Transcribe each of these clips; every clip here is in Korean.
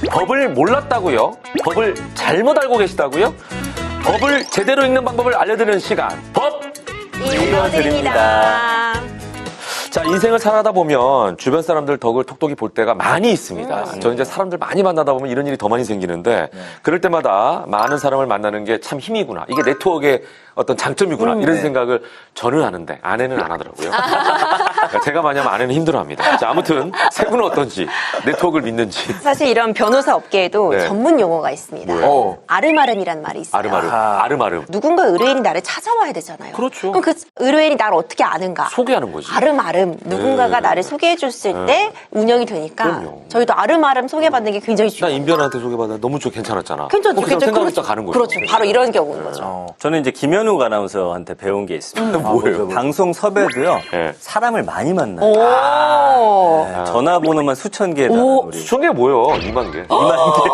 법을 몰랐다고요? 법을 잘못 알고 계시다고요? 법을 제대로 읽는 방법을 알려드리는 시간. 법 읽어드립니다. 자, 인생을 살아다 보면 주변 사람들 덕을 톡톡히 볼 때가 많이 있습니다. 저는 이제 사람들 많이 만나다 보면 이런 일이 더 많이 생기는데 그럴 때마다 많은 사람을 만나는 게 참 힘이구나. 이게 네트워크의 어떤 장점이구나. 이런 생각을 저는 하는데 아내는 안 하더라고요. 제가 많이 하면 아내는 힘들어합니다. 자, 아무튼 세 분은 어떤지, 네트워크를 믿는지. 사실 이런 변호사 업계에도 네. 전문 용어가 있습니다. 뭐예요? 아름아름이란 말이 있어요. 아름아름. 아름아름. 누군가 의뢰인이 나를 찾아와야 되잖아요. 그렇죠. 그럼 그 의뢰인이 나를 어떻게 아는가? 소개하는 거지. 아름아름. 누군가가 나를 소개해줬을 때 운영이 되니까 그럼요. 저희도 아름아름 소개받는 게 굉장히 나 중요해요. 임변한테 소개받아 너무 괜찮았잖아. 괜찮죠. 거기서 생각부터 가는 거죠. 그렇죠. 바로 이런 경우인 거죠. 저는 이제 김현욱 아나운서한테 배운 게 있습니다. 뭐예요? 방송 섭외도요. 네. 사람을 많이 만나요. 오. 네, 전화번호만 수천 개다. 우리. 수천 개 뭐예요? 2만 개. 2만 개.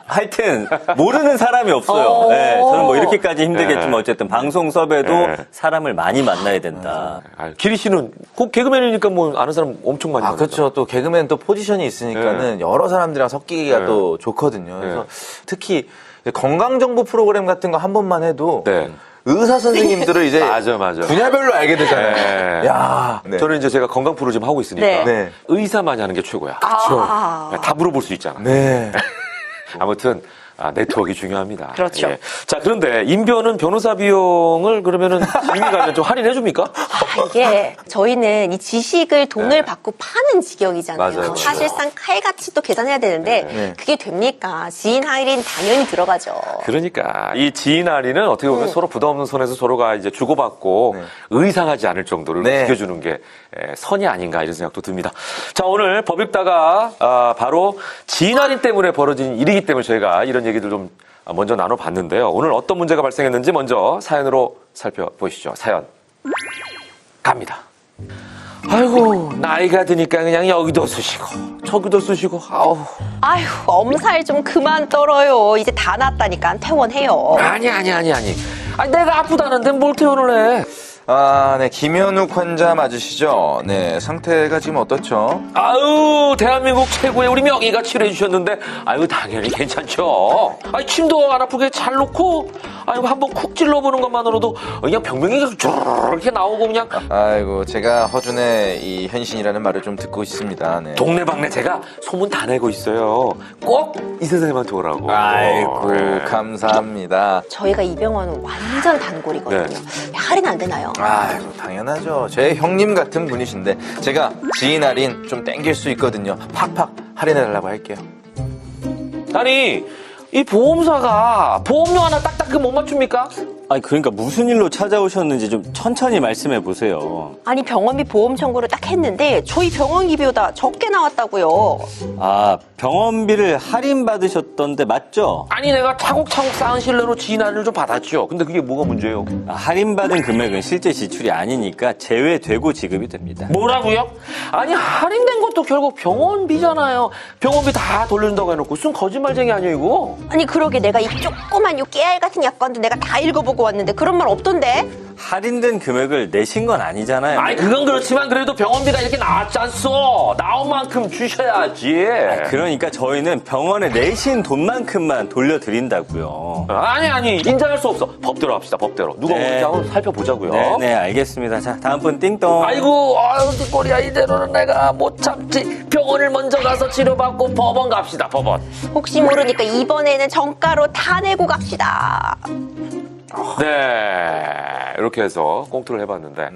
하여튼 모르는 사람이 없어요. 네, 저는 뭐 이렇게까지 힘들겠지만 어쨌든 방송 섭외도 사람을 많이 만나야 된다. 기리 씨는 꼭 개그맨이니까 뭐 아는 사람 엄청 많이 만나요. 그렇죠. 또 개그맨 또 포지션이 있으니까는 여러 사람들이랑 섞이기가 네. 또 좋거든요. 그래서 특히 건강정보 프로그램 같은 거 한 번만 해도 네. 의사 선생님들을 이제 맞아. 분야별로 알게 되잖아요. 네. 야, 네. 저는 이제 제가 건강 프로 지금 하고 있으니까 네. 네. 의사만이 하는 게 최고야. 다 물어볼 수 있잖아. 네. 아무튼 네트워크가 중요합니다. 그렇죠. 예. 자, 그런데 임변은 변호사 비용을 그러면은 이미 가면 좀 할인해 줍니까? 이게 저희는 이 지식을 돈을 받고 파는 직역이잖아요. 맞아요. 사실상 칼같이 또 계산해야 되는데 그게 됩니까? 지인 할인 당연히 들어가죠. 그러니까 이 지인 할인은 어떻게 보면 서로 부담 없는 선에서 서로가 이제 주고받고 의상하지 않을 정도를 네. 지켜주는 게 선이 아닌가 이런 생각도 듭니다. 자, 오늘 법 읽다가 바로 지인 할인 때문에 벌어진 일이기 때문에 저희가 이런 얘기들 좀 먼저 나눠봤는데요. 오늘 어떤 문제가 발생했는지 먼저 사연으로 살펴보시죠. 사연 갑니다. 아이고, 나이가 드니까 그냥 여기도 쑤시고 저기도 쑤시고 아휴, 엄살 좀 그만 떨어요. 이제 다 났다니까 퇴원해요. 아니 내가 아프다는데 뭘 퇴원을 해. 네. 김현욱 환자 맞으시죠? 네. 상태가 지금 어떻죠? 아유, 대한민국 최고의 우리 명의가 치료해 주셨는데, 아유, 당연히 괜찮죠. 아니, 침도 안 아프게 잘 놓고, 아이고, 한번 쿡 찔러보는 것만으로도 그냥 병명이 이렇게 나오고 그냥. 아이고, 제가 허준의 이 현신이라는 말을 좀 듣고 있습니다. 네. 동네방네 제가 소문 다 내고 있어요. 꼭 이 선생님한테 오라고. 아이고, 감사합니다. 저희가 이 병원은 완전 단골이거든요. 할인 안 되나요? 아이고, 당연하죠. 제 형님 같은 분이신데 제가 지인 할인 좀 땡길 수 있거든요. 팍팍 할인해달라고 할게요. 아니, 이 보험사가 보험료 하나 딱딱 못 맞춥니까? 아니 그러니까 무슨 일로 찾아오셨는지 좀 천천히 말씀해 보세요. 아니 병원비 보험 청구를 딱 했는데 저희 병원비보다 적게 나왔다고요. 아, 병원비를 할인 받으셨던데 맞죠? 아니, 내가 차곡차곡 쌓은 신뢰로 지인 할인을 좀 받았죠. 근데 그게 뭐가 문제예요? 할인 받은 금액은 실제 지출이 아니니까 제외되고 지급이 됩니다. 뭐라고요? 아니, 할인된 것도 결국 병원비잖아요. 병원비 다 돌려준다고 해놓고 순 거짓말쟁이 아니에요, 이거? 아니 그러게 내가 이 조그만 요 깨알 같은 약관도 내가 다 읽어보고 왔는데 그런 말 없던데? 할인된 금액을 내신 건 아니잖아요. 아니, 그건 그렇지만 그래도 병원비가 이렇게 나왔지 않소. 나온 만큼 주셔야지. 그러니까 저희는 병원에 내신 돈만큼만 돌려드린다고요. 아니, 인정할 수 없어. 법대로 합시다, 법대로. 누가 네. 오는지 한번 살펴보자고요. 네, 알겠습니다. 자, 다음 분 띵동. 아이고, 뒷골이야. 이대로는 내가 못 참지. 병원을 먼저 가서 치료받고 법원 갑시다, 법원. 혹시 모르니까 이번에는 정가로 다 내고 갑시다. 네, 이렇게 해서 꽁트를 해봤는데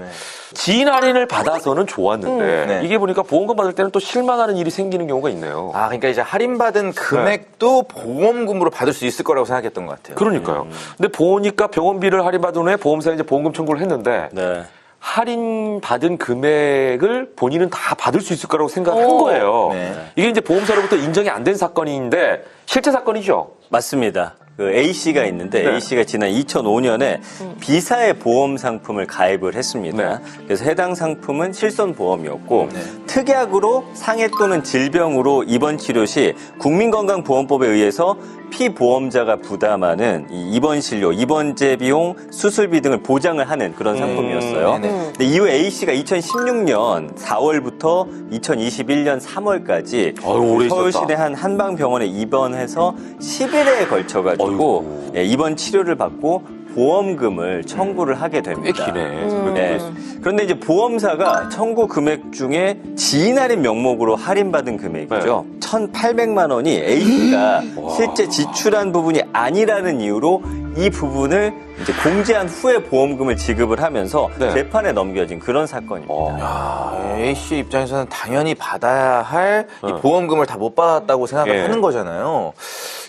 지인 할인을 받아서는 좋았는데 네. 이게 보니까 보험금 받을 때는 또 실망하는 일이 생기는 경우가 있네요. 그러니까 이제 할인받은 금액도 보험금으로 받을 수 있을 거라고 생각했던 것 같아요. 그러니까요. 근데 보니까 병원비를 할인받은 후에 보험사에 이제 보험금 청구를 했는데 네. 할인받은 금액을 본인은 다 받을 수 있을 거라고 생각한 거예요. 네. 이게 이제 보험사로부터 인정이 안 된 사건인데 실제 사건이죠. 맞습니다. 그 A씨가 있는데 네. A씨가 지난 2005년에 B사의 보험 상품을 가입을 했습니다. 네. 그래서 해당 상품은 실손보험이었고 네. 특약으로 상해 또는 질병으로 입원 치료 시 국민건강보험법에 의해서 피보험자가 부담하는 이 입원 진료, 입원제 비용, 수술비 등을 보장을 하는 그런 상품이었어요. 네네. 근데 이후 A씨가 2016년 4월부터 2021년 3월까지 아유, 오래 있었다. 서울시내 한 한방병원에 입원해서 10일에 걸쳐가지고 아이고. 예, 입원 치료를 받고 보험금을 청구를 하게 꽤 됩니다. 기네. 네. 그런데 이제 보험사가 청구 금액 중에 지인 할인 명목으로 할인받은 금액이죠. 1,800만 원이 A씨가 실제 지출한 부분이 아니라는 이유로 이 부분을 이제 공제한 후에 보험금을 지급을 하면서 네. 재판에 넘겨진 그런 사건입니다. A씨 입장에서는 당연히 받아야 할 이 보험금을 다 못 받았다고 생각을 예. 하는 거잖아요.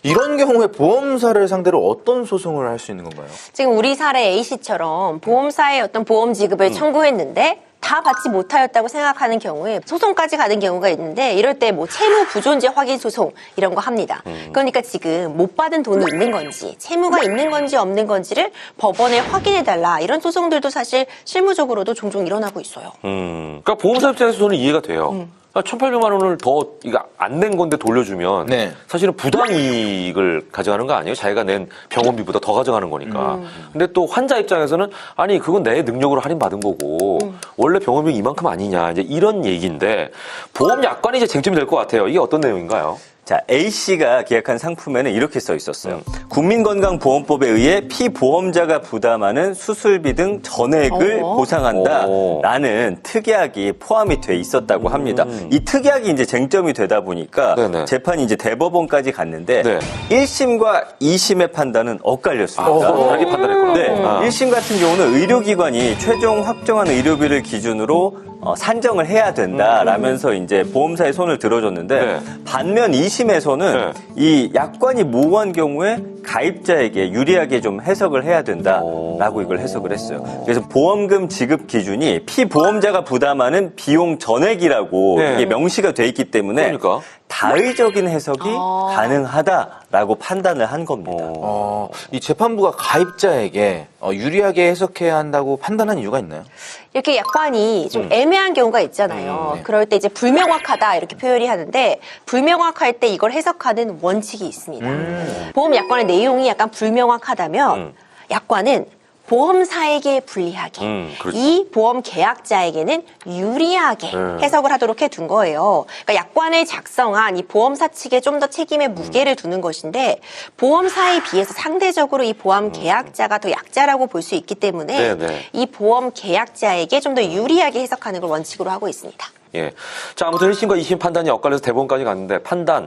이런 경우에 보험사를 상대로 어떤 소송을 할 수 있는 건가요? 지금 우리 사례 A씨처럼 보험사의 어떤 보험 지급을 청구했는데 다 받지 못하였다고 생각하는 경우에 소송까지 가는 경우가 있는데 이럴 때 뭐 채무 부존재 확인 소송 이런 거 합니다. 그러니까 지금 못 받은 돈이 있는 건지 채무가 있는 건지 없는 건지를 법원에 확인해달라 이런 소송들도 사실 실무적으로도 종종 일어나고 있어요. 그러니까 보험사 입장에서 저는 이해가 돼요. 1,800만 원을 더 이거 안 낸 건데 돌려주면 네. 사실은 부당이익을 가져가는 거 아니에요? 자기가 낸 병원비보다 더 가져가는 거니까. 근데 또 환자 입장에서는 아니 그건 내 능력으로 할인받은 거고 원래 병원비 이만큼 아니냐 이제 이런 얘기인데 보험 약관이 이제 쟁점이 될 것 같아요. 이게 어떤 내용인가요? 자, A씨가 계약한 상품에는 이렇게 써 있었어요. 국민건강보험법에 의해 피보험자가 부담하는 수술비 등 전액을 보상한다라는 특약이 포함이 돼 있었다고 합니다. 이 특약이 이제 쟁점이 되다 보니까 네네. 재판이 이제 대법원까지 갔는데 네. 1심과 2심의 판단은 엇갈렸습니다. 다르게 판단했구나. 네, 아. 1심 같은 경우는 의료기관이 최종 확정한 의료비를 기준으로 산정을 해야 된다라면서 이제 보험사의 손을 들어줬는데 네. 반면 2심에서는 네. 이 약관이 모호한 경우에 가입자에게 유리하게 좀 해석을 해야 된다라고 이걸 해석을 했어요. 그래서 보험금 지급 기준이 피보험자가 부담하는 비용 전액이라고 네. 이게 명시가 돼 있기 때문에 그러니까. 다의적인 해석이 가능하다라고 판단을 한 겁니다. 이 재판부가 가입자에게 유리하게 해석해야 한다고 판단한 이유가 있나요? 이렇게 약관이 좀 애매한 경우가 있잖아요. 네. 그럴 때 이제 불명확하다 이렇게 표현이 하는데 불명확할 때 이걸 해석하는 원칙이 있습니다. 보험 약관의 내용이 약간 불명확하다면 약관은 보험사에게 불리하게 그렇죠. 이 보험 계약자에게는 유리하게 해석을 하도록 해둔 거예요. 그러니까 약관을 작성한 이 보험사 측에 좀 더 책임의 무게를 두는 것인데 보험사에 비해서 상대적으로 이 보험 계약자가 더 약자라고 볼 수 있기 때문에 네네. 이 보험 계약자에게 좀 더 유리하게 해석하는 걸 원칙으로 하고 있습니다. 예. 자, 아무튼 1심과 2심 판단이 엇갈려서 대법원까지 갔는데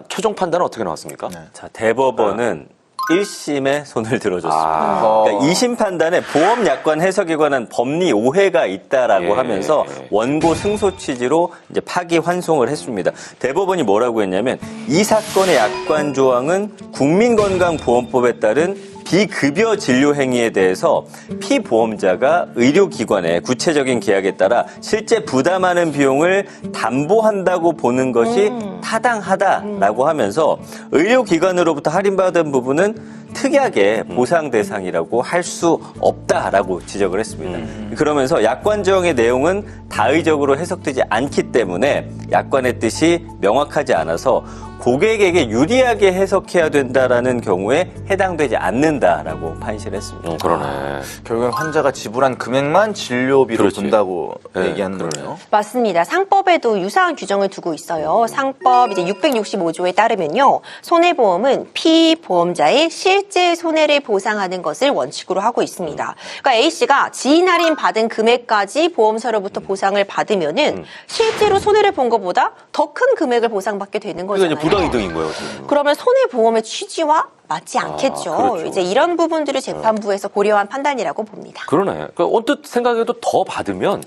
최종 판단은 어떻게 나왔습니까? 자, 대법원은 1심에 손을 들어줬습니다. 아. 그러니까 2심 판단에 보험 약관 해석에 관한 법리 오해가 있다라고 예. 하면서 원고 승소 취지로 이제 파기 환송을 했습니다. 대법원이 뭐라고 했냐면 이 사건의 약관 조항은 국민건강보험법에 따른 비급여 진료 행위에 대해서 피보험자가 의료기관의 구체적인 계약에 따라 실제 부담하는 비용을 담보한다고 보는 것이 타당하다라고 하면서 의료기관으로부터 할인받은 부분은 특약의 보상 대상이라고 할 수 없다라고 지적을 했습니다. 그러면서 약관 조항의 내용은 다의적으로 해석되지 않기 때문에 약관의 뜻이 명확하지 않아서 고객에게 유리하게 해석해야 된다라는 경우에 해당되지 않는다라고 판시했습니다. 그러네. 결국엔 환자가 지불한 금액만 진료비로 그렇지. 둔다고 네, 얘기하는 그러네요. 거네요. 맞습니다. 상법에도 유사한 규정을 두고 있어요. 상법 이제 665조에 따르면요. 손해보험은 피보험자의 실제 손해를 보상하는 것을 원칙으로 하고 있습니다. 그러니까 A씨가 지인 할인 받은 금액까지 보험사로부터 보상을 받으면은 실제로 손해를 본 것보다 더 큰 금액을 보상받게 되는 이거 거잖아요. 이제 부당이득인 거예요. 지금. 그러면 손해보험의 취지와 맞지 않겠죠. 그렇죠. 이제 이런 부분들을 재판부에서 고려한 판단이라고 봅니다. 그러네. 그러니까 언뜻 생각해도 더 받으면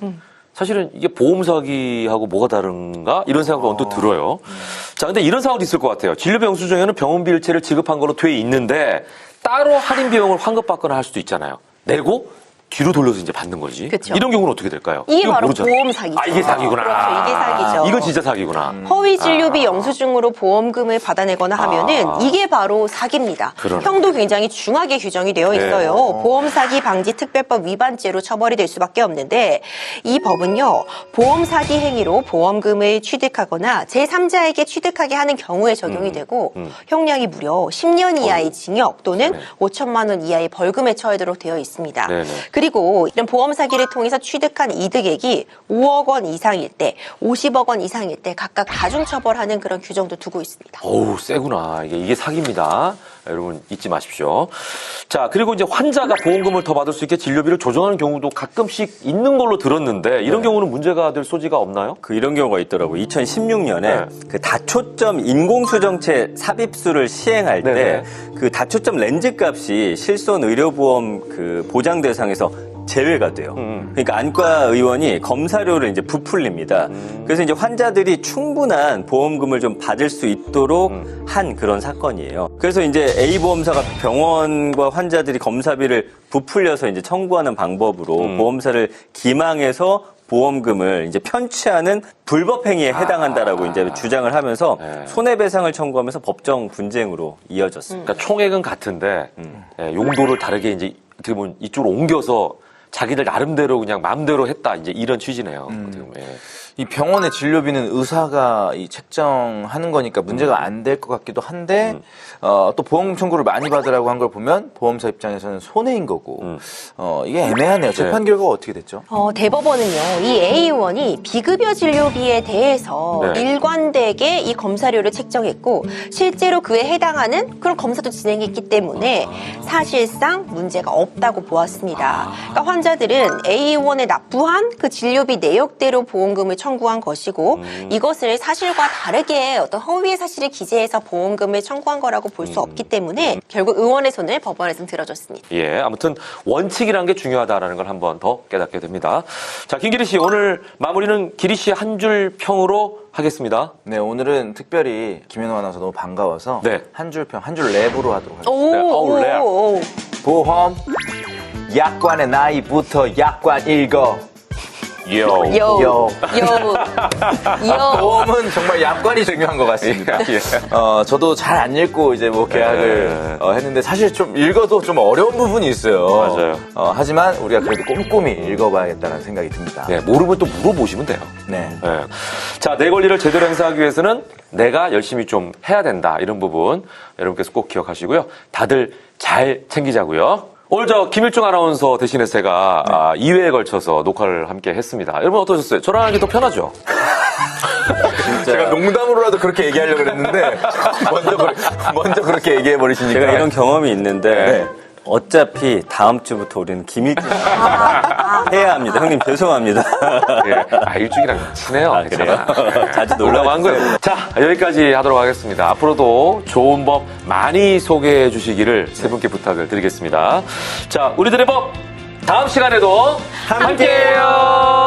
사실은 이게 보험 사기하고 뭐가 다른가 이런 생각도 언뜻 들어요. 자, 근데 이런 상황도 있을 것 같아요. 진료비 영수증에는 병원비 일체를 지급한 걸로 돼 있는데 따로 할인 비용을 환급받거나 할 수도 있잖아요. 내고 뒤로 돌려서 이제 받는 거지. 그쵸. 이런 경우는 어떻게 될까요? 이게 이거 바로 모르잖아. 보험 사기죠. 아, 이게 사기구나. 그렇죠. 이게 사기죠. 이거 진짜 사기구나. 허위 진료비 영수증으로 보험금을 받아내거나 하면은 이게 바로 사기입니다. 그러네. 형도 굉장히 중하게 규정이 되어 있어요. 보험 사기 방지 특별법 위반죄로 처벌이 될 수밖에 없는데 이 법은요. 보험 사기 행위로 보험금을 취득하거나 제3자에게 취득하게 하는 경우에 적용이 되고 형량이 무려 10년 이하의 징역 또는 5천만 원 이하의 벌금에 처하도록 되어 있습니다. 네네. 그리고 이런 보험 사기를 통해서 취득한 이득액이 5억 원 이상일 때, 50억 원 이상일 때 각각 가중처벌하는 그런 규정도 두고 있습니다. 어우, 세구나. 이게 사기입니다. 여러분 잊지 마십시오. 자, 그리고 이제 환자가 보험금을 더 받을 수 있게 진료비를 조정하는 경우도 가끔씩 있는 걸로 들었는데 이런 경우는 문제가 될 소지가 없나요? 이런 경우가 있더라고요. 2016년에 네. 그 다초점 인공수정체 삽입술을 시행할 때 네네. 그 다초점 렌즈 값이 실손 의료보험 그 보장 대상에서 제외가 돼요. 그러니까 안과 의원이 검사료를 이제 부풀립니다. 그래서 이제 환자들이 충분한 보험금을 좀 받을 수 있도록 한 그런 사건이에요. 그래서 이제 A 보험사가 병원과 환자들이 검사비를 부풀려서 이제 청구하는 방법으로 보험사를 기망해서 보험금을 이제 편취하는 불법 행위에 해당한다라고 이제 주장을 하면서 네. 손해배상을 청구하면서 법정 분쟁으로 이어졌습니다. 그러니까 총액은 같은데 용도를 다르게 이제 어떻게 보면 이쪽으로 옮겨서 자기들 나름대로 그냥 마음대로 했다 이제 이런 취지네요. 어떻게 보면. 예. 이 병원의 진료비는 의사가 이 책정하는 거니까 문제가 안 될 것 같기도 한데 또 보험금 청구를 많이 받으라고 한 걸 보면 보험사 입장에서는 손해인 거고 이게 애매하네요. 재판 결과가 어떻게 됐죠? 대법원은요, 이 A 의원이 비급여 진료비에 대해서 네. 일관되게 이 검사료를 책정했고 실제로 그에 해당하는 그런 검사도 진행했기 때문에 사실상 문제가 없다고 보았습니다. 그러니까 환자들은 A 의원에 납부한 그 진료비 내역대로 보험금을 청구한 것이고 이것을 사실과 다르게 어떤 허위의 사실을 기재해서 보험금을 청구한 거라고 볼 수 없기 때문에 결국 의원의 손을 법원에서는 들어줬습니다. 예, 아무튼 원칙이라는 게 중요하다라는 걸 한번 더 깨닫게 됩니다. 자, 김기리 씨 오늘 마무리는 기리 씨 한 줄 평으로 하겠습니다. 네, 오늘은 특별히 김현우 아나운서 너무 반가워서 네. 한 줄 평, 한 줄 랩으로 하도록 하겠습니다. 네, 오. 보험 약관의 나이부터 약관 읽어. 요. 요. 보험은 정말 약관이 중요한 것 같습니다. 예. 저도 잘 안 읽고 이제 뭐 계약을 했는데 사실 좀 읽어도 좀 어려운 부분이 있어요. 맞아요. 하지만 우리가 그래도 꼼꼼히 읽어봐야겠다는 생각이 듭니다. 네, 모르면 또 물어보시면 돼요. 네. 네. 자, 내 권리를 제대로 행사하기 위해서는 내가 열심히 좀 해야 된다. 이런 부분 여러분께서 꼭 기억하시고요. 다들 잘 챙기자고요. 오늘 김일중 아나운서 대신에 제가 2회에 걸쳐서 녹화를 함께 했습니다. 여러분 어떠셨어요? 저랑 하는 게 더 편하죠? 제가 농담으로라도 그렇게 얘기하려고 그랬는데 먼저 그렇게 얘기해 버리시니까 제가 이런 경험이 있는데 네. 어차피 다음 주부터 우리는 김일중 해야 합니다. 형님 죄송합니다. 예. 일중이랑 친해요. 그래요? 괜찮아. 자주 놀라고 한 거예요. 자, 여기까지 하도록 하겠습니다. 앞으로도 좋은 법 많이 소개해 주시기를 세 분께 부탁을 드리겠습니다. 자, 우리들의 법 다음 시간에도 함께해요.